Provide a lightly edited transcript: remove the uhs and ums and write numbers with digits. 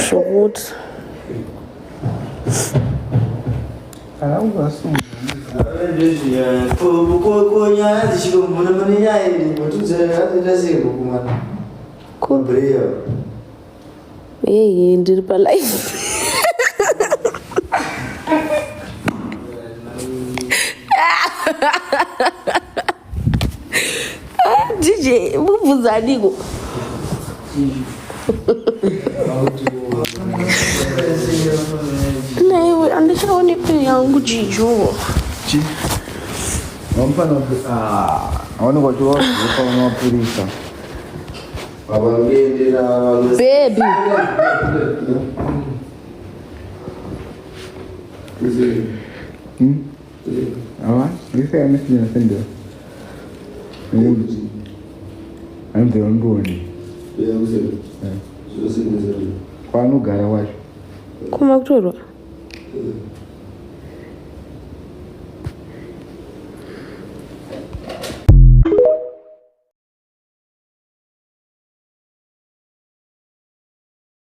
So gut. Hey, did my life. DJ, what was that? No, and this one is pretty young. Jijo. I want to go to work. Baby. You say I'm missing a finger. I'm the only one. Quando o cara, eu acho. Como é que tu?